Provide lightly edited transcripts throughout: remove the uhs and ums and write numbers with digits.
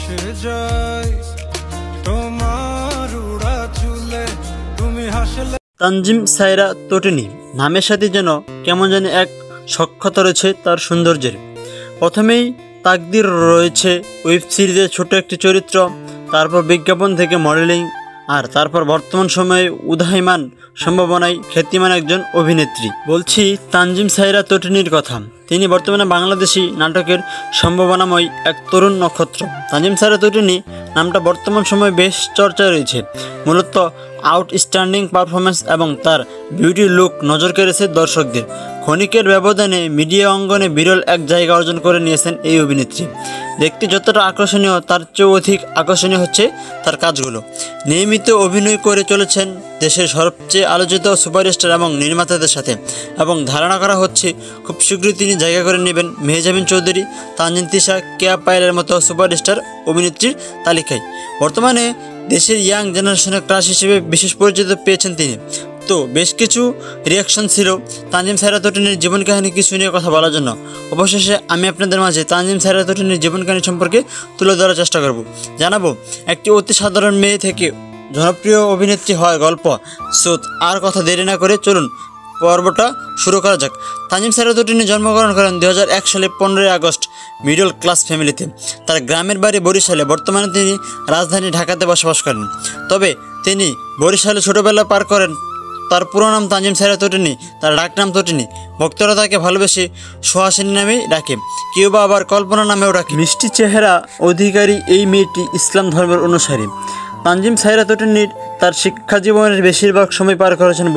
ভেসে যায় তোমার উড়া চুলে, তুমি হাসলে। তানজিম সায়রা তটিনী নামের সাথে যেন কেমন জানি এক সখ্যতা রয়েছে তার সৌন্দর্যের। প্রথমেই তাকদির রয়েছে ওয়েব সিরিজের ছোট একটি চরিত্র, তারপর বিজ্ঞাপন থেকে মডেলিং, আর তারপর বর্তমান সময়ে উদীয়মান সম্ভাবনায় খ্যাতিমান একজন অভিনেত্রী। বলছি তানজিম সায়রা তটিনীর কথা। তিনি বর্তমানে বাংলাদেশি নাটকের সম্ভাবনাময় এক তরুণ নক্ষত্র। তানজিম সায়রা তটিনী নামটা বর্তমান সময়ে বেশ চর্চায় রয়েছে। মূলত আউটস্ট্যান্ডিং পারফরমেন্স এবং তার বিউটি লুক নজর কেড়েছে দর্শকদের। ক্ষণিকের ব্যবধানে মিডিয়া অঙ্গনে বিরল এক জায়গা অর্জন করে নিয়েছেন এই অভিনেত্রী। দেখতে যতটা আকর্ষণীয় তার চেয়েও অধিক আকর্ষণীয় হচ্ছে তার কাজগুলো। নিয়মিত অভিনয় করে চলেছেন দেশের সবচেয়ে আলোচিত সুপারস্টার এবং নির্মাতাদের সাথে, এবং ধারণা করা হচ্ছে খুব শীঘ্রই তিনি জায়গা করে নেবেন মেহজাবিন চৌধুরী, তানজিন তিশা, কেয়া পায়েলের মতো সুপারস্টার অভিনেত্রীর তালিকায়। বর্তমানে দেশের ইয়াং জেনারেশনের ক্রাশ হিসেবে বিশেষ পরিচিত পেয়েছেন তিনি। তো বেশ কিছু রিয়াকশন ছিল তানজিম সায়রা তটিনীর জীবন কাহিনী কিছু নিয়ে কথা বলার জন্য। অবশেষে আমি আপনাদের মাঝে তানজিম সায়রা তটিনীর জীবন কাহিনী সম্পর্কে তুলে ধরার চেষ্টা করব। জানাবো একটি অতি সাধারণ মেয়ে থেকে জনপ্রিয় অভিনেত্রী হওয়ার গল্প। সো আর কথা দেরি না করে চলুন পর্বটা শুরু করা যাক। তানজিম সায়রা তটিনী জন্মগ্রহণ করেন 2001 সালে 15 আগস্ট মিডল ক্লাস ফ্যামিলিতে। তার গ্রামের বাড়ি বরিশালে। বর্তমানে তিনি রাজধানী ঢাকাতে বসবাস করেন। তবে তিনি বরিশালে ছোটোবেলা পার করেন। তার পুরো নাম তানজিম সায়রা তটিনী, তার ডাকনাম তটিনী। ভক্তরা তাকে ভালোবেসে সুহাসিনী নামেই ডাকে, কেউ বা আবার কল্পনা নামেও ডাকে। মিষ্টি চেহারা অধিকারী এই মেয়েটি ইসলাম ধর্মের অনুসারী। তানজিম সায়রা তটিনীর তার শিক্ষা জীবনের বেশিরভাগ সময় পার করেছেন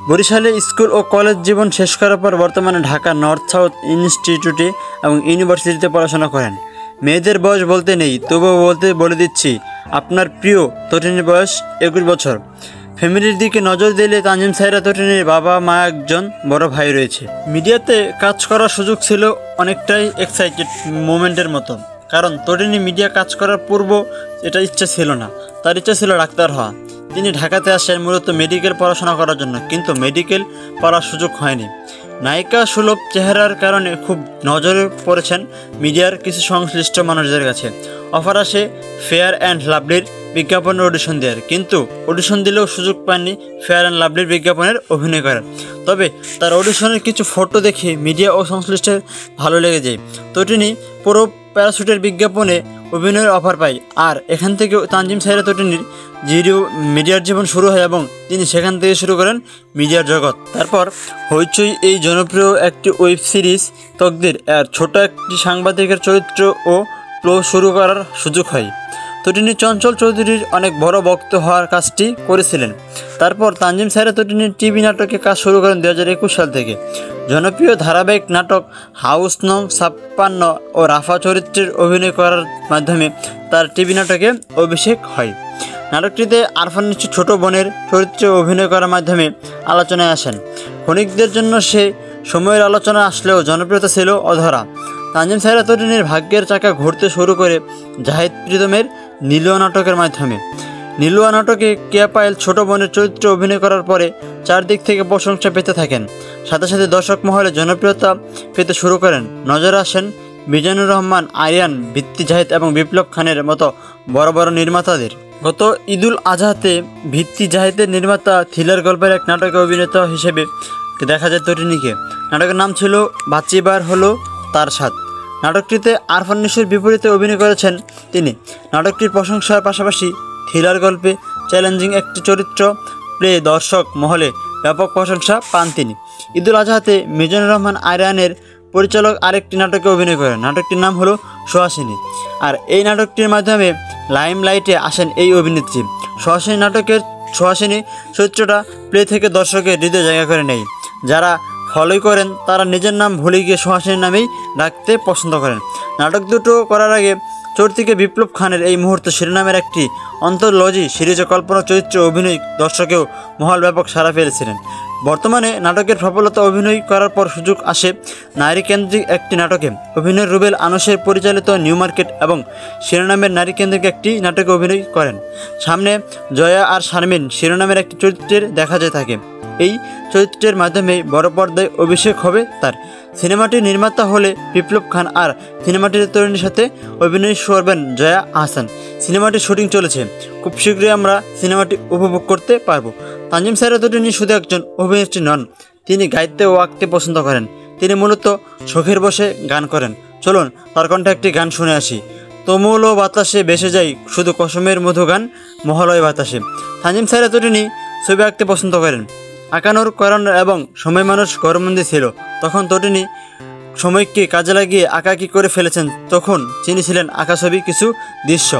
বরিশালে স্কুল ও কলেজ জীবন শেষ করার পর বর্তমানে ঢাকা নর্থ সাউথ ইনস্টিটিউটে এবং ইউনিভার্সিটিতে পড়াশোনা করেন। মেয়েদের বয়স বলতে নেই, তবুও বলে দিচ্ছি আপনার প্রিয় তটিনীর বয়স 21 বছর। ফ্যামিলির দিকে নজর দিলে তানজিম সায়রা তটিনীর বাবা মা, একজন বড় ভাই রয়েছে। মিডিয়াতে কাজ করার সুযোগ ছিল অনেকটাই এক্সাইটেড মোমেন্টের মতো, কারণ তটিনী মিডিয়া কাজ করার পূর্ব এটা ইচ্ছা ছিল না। তার ইচ্ছা ছিল ডাক্তার হওয়া। তিনি ঢাকাতে আসেন মূলত মেডিকেল পড়াশোনা করার জন্য, কিন্তু মেডিকেল পড়ার সুযোগ হয়নি। নায়িকা সুলভ চেহারার কারণে খুব নজরে পড়েছেন মিডিয়ার কিছু সংশ্লিষ্ট মানুষদের কাছে। অফার আসে ফেয়ার অ্যান্ড লাভলির বিজ্ঞাপনের অডিশন দেওয়ার, কিন্তু অডিশন দিলেও সুযোগ পাননি ফেয়ার অ্যান্ড লাভলির বিজ্ঞাপনের অভিনয় করার। তবে তার অডিশনের কিছু ফটো দেখে মিডিয়া ও সংশ্লিষ্টের ভালো লেগে যায়। তটিনী পুরো প্যারাশুটের বিজ্ঞাপনে অভিনয়ের অফার পায়, আর এখান থেকে তানজিম সায়রা তটিনীর মিডিয়ার জীবন শুরু হয় এবং তিনি সেখান থেকে শুরু করেন মিডিয়ার জগৎ। তারপর হইচই এই জনপ্রিয় একটি ওয়েব সিরিজ তকদির এর ছোট একটি সাংবাদিকের চরিত্র ও ফ্লো শুরু করার সুযোগ হয়। তটিনী চঞ্চল চৌধুরীর অনেক বড় ভক্ত হওয়ার কাজটি করেছিলেন। তারপর তানজিম সায়রা তটিনীর টিভি নাটকে কাজ শুরু করেন 2021 সাল থেকে। জনপ্রিয় ধারাবাহিক নাটক হাউস নং 56 ও রাফা চরিত্রের অভিনয় করার মাধ্যমে তার টিভি নাটকে অভিষেক হয়। নাটকটিতে আরফান নিশোর ছোট বোনের চরিত্রে অভিনয় করার মাধ্যমে আলোচনায় আসেন। ক্ষণিকদের জন্য সে সময়ের আলোচনা আসলেও জনপ্রিয়তা ছিল অধরা। তানজিম সায়রা তটিনীর ভাগ্যের চাকা ঘুরতে শুরু করে জাহিদ প্রীতমের নীলুয়া নাটকের মাধ্যমে। নীলুয়া নাটকে কেয়া পায়েল ছোট বোনের চরিত্রে অভিনয় করার পরে চারদিক থেকে প্রশংসা পেতে থাকেন। সাথে সাথে দর্শক মহলে জনপ্রিয়তা পেতে শুরু করেন। নজরে আসেন মিজানুর রহমান, আরিয়ান, ভিত্তি জাহিদ এবং বিপ্লব খানের মতো বড় বড় নির্মাতাদের। গত ঈদুল আজহাতে ভিত্তি জাহিদের নির্মাতা থ্রিলার গল্পের এক নাটকে অভিনেতা হিসেবে দেখা যায় তটিনীকে। নাটকের নাম ছিল বাঁচিবার হলো তার স্বাদ। নাটকটিতে আরফান নিশোর বিপরীতে অভিনয় করেছেন তিনি। নাটকটির প্রশংসার পাশাপাশি থ্রিলার গল্পে চ্যালেঞ্জিং একটি চরিত্র প্লে দর্শক মহলে ব্যাপক প্রশংসা পান তিনি। ঈদুল আজহাতে মিজানুর রহমান আরিয়ানের পরিচালক আরেকটি নাটকে অভিনয় করেন। নাটকটির নাম হলো সুহাসিনী, আর এই নাটকটির মাধ্যমে লাইমলাইটে আসেন এই অভিনেত্রী। সুহাসিনী চরিত্রটা প্লে থেকে দর্শকের হৃদয়ে জায়গা করে নেয়। যারা ফলো করেন তারা নিজের নাম ভুলে গিয়ে সুহাসিনী নামেই ডাকতে পছন্দ করেন। নাটক দুটো করার আগে চরিত্রকে বিপ্লব খানের এই মুহূর্তে শিরোনামের একটি অন্তর্লজি সিরিজে কল্পনা চরিত্রে অভিনয় দর্শকেও মহল ব্যাপক সাড়া ফেলেছিলেন। বর্তমানে নাটকের সফলতা অভিনয় করার পর সুযোগ আসে নারীকেন্দ্রিক একটি নাটকে। অভিনয় রুবেল আনসের পরিচালিত নিউ মার্কেট এবং শিরোনামের নারীকেন্দ্রিক একটি নাটকে অভিনয় করেন। সামনে জয়া আর শারমিন শিরোনামের একটি চরিত্রের দেখা যায় থাকে। এই চরিত্রের মাধ্যমে বড় পর্দায় অভিষেক হবে তার। সিনেমাটির নির্মাতা হলে বিপ্লব খান আর সিনেমাটির তরুণীর সাথে অভিনয় করবেন জয়া আহসান। সিনেমাটির শুটিং চলেছে, খুব শীঘ্রই আমরা সিনেমাটি উপভোগ করতে পারবো। তানজিম সায়রা তটিনী শুধু একজন অভিনেত্রী নন, তিনি গাইতে ও আঁকতে পছন্দ করেন। তিনি মূলত শখের বসে গান করেন। চলুন তার কণ্ঠে একটি গান শুনে আসি। তুমুল ও বাতাসে ভেসে যাই শুধু কসমের মধু গান মহালয় বাতাসে। তানজিম সায়রা তটিনী ছবি আঁকতে পছন্দ করেন, আঁকানোর করানোর এবং সময় মানুষ ঘরবন্দি ছিল, তখন তটিনী সময়কে কাজে লাগিয়ে আঁকাকি করে ফেলেছেন। তখন তিনি ছিলেন আঁকা ছবি কিছু দৃশ্য।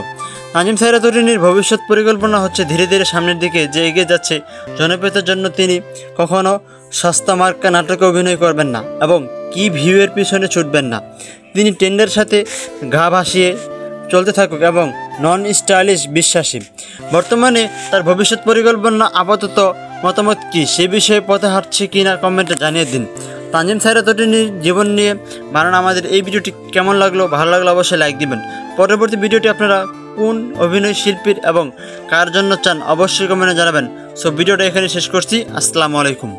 তানজিম সায়রা তটিনীর ভবিষ্যৎ পরিকল্পনা হচ্ছে ধীরে ধীরে সামনের দিকে যে এগিয়ে যাচ্ছে। জনপ্রিয়তার জন্য তিনি কখনো সস্তা মার্কা নাটকে অভিনয় করবেন না এবং কি ভিউয়ের পিছনে ছুটবেন না। তিনি ট্রেন্ডের সাথে গা ভাসিয়ে চলতে থাকুক এবং নন স্টাইলিশ বিশ্বাসী। বর্তমানে তার ভবিষ্যৎ পরিকল্পনা আপাতত মতামত কি সে বিষয়ে পথে হাঁটছে কিনা কমেন্টে জানিয়ে দিন। তানজিম সায়রা তটিনীর জীবন নিয়ে বানানো আমাদের এই ভিডিওটি কেমন লাগলো, ভালো লাগলো অবশ্যই লাইক দিবেন। পরবর্তী ভিডিওটি আপনারা কোন অভিনয় শিল্পীর এবং কার জন্য চান অবশ্যই কমেন্টে জানাবেন। সো ভিডিওটা এখানে শেষ করছি। আসসালামু আলাইকুম।